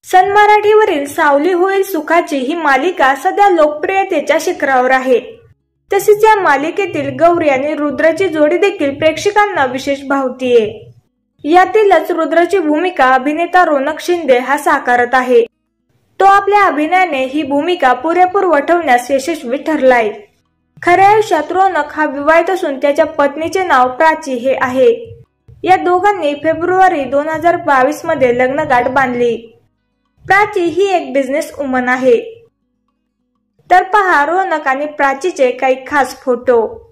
सन मराठीवरील सावली होईल सुखाची ही मालिका सध्या लोकप्रियतेच्या शिखरावर आहे। तसेच या मालिकेतील गौरी आणि रुद्राची जोडी देखील प्रेक्षकांना विशेष भावतीये। यातीलच रुद्राची भूमिका अभिनेता रोनक शिंदे हा साकारत आहे। तो आपल्या अभिनयाने ही भूमिका पुरेपूर वठवण्यास यशस्वी ठरलाय। खऱ्या आयुष्यात रोनक हा विवाहित असून त्याच्या पत्नीचे नाव प्राची हे आहे। या दोघांनी फेब्रुवारी 2022 मध्ये लग्नगाठ बांधली। प्राची ही एक बिझनेस वुमन आहे। तर पहा रोनक आणि प्राचीचे काही खास फोटो।